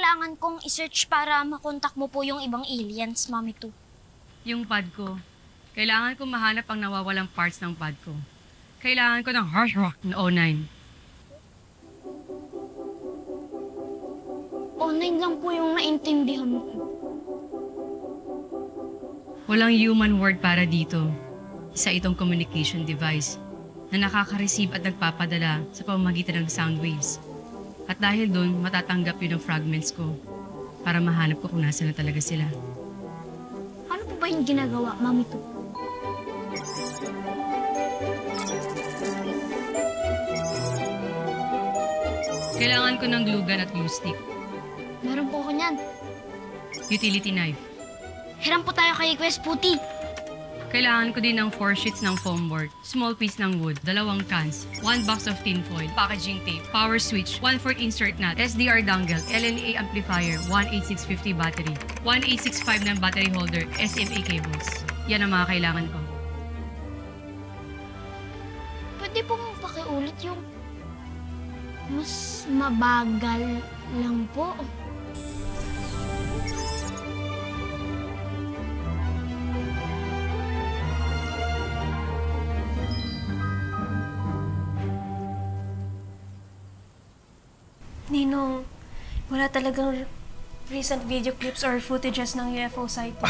kailangan kong isearch para makontak mo po yung ibang aliens, Mami 2? Yung pad ko. Kailangan ko mahanap ang nawawalang parts ng pad ko. Kailangan ko ng hard rock na O9. Online lang po yung naintindihan ko. Walang human word para dito. Isa itong communication device na nakaka-receive at nagpapadala sa pamamagitan ng sound waves. At dahil doon, matatanggap yun ang fragments ko para mahanap ko kung nasa na talaga sila. Ano po ba yung ginagawa, Mami 2? Kailangan ko ng glue gun at glue stick. Meron po ako niyan. Utility knife. Hiram po tayo kay Quest Puti. Kailangan ko din ng 4 sheets ng foam board, small piece ng wood, 2 cans, 1 box of tin foil, packaging tape, power switch, 1/4 insert nut, SDR dongle, LNA amplifier, 18650 battery, 1865 ng battery holder, SMA cables. Yan ang mga kailangan ko. Pwede pong pakiulit yung mas mabagal lang po. Ninong, wala talagang recent video clips or footages ng UFO sighting.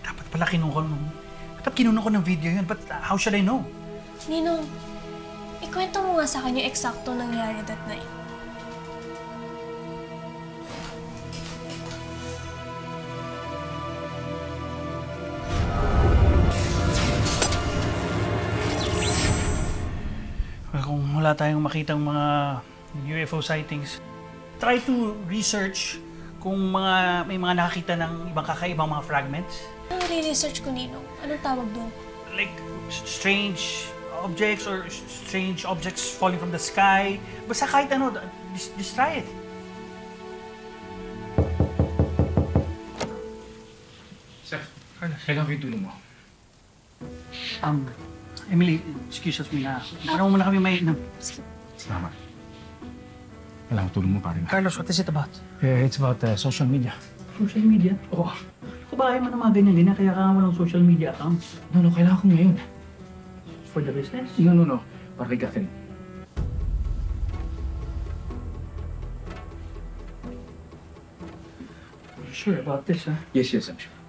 Dapat pala dapat kinuha ko ng video yun. But how should I know? Ninong, ikwento mo nga sa akin yung eksakto nangyari that night. Well, kung wala tayong makitang mga UFO sightings, try to research kung may mga nakakita ng ibang kakaibang mga fragments. Ano re-research ko, Ninong? Anong tawag doon? Like strange objects or strange objects falling from the sky. Basta kahit ano, just try it. Sir, kailangan ko yung tulong mo. Emily, excuse us muna. Parang muna kami may... Salamat. Kailangan ko tulong mo, pare. Carlos, what is it about? It's about social media. Social media? Oo. Kabahay mo ng mga ganyan-ganyan, kaya ka mo ng social media account. No, kailangan ko ngayon. For the business? No. Para kay Catherine. Sure about this, huh? Yes, I'm sure.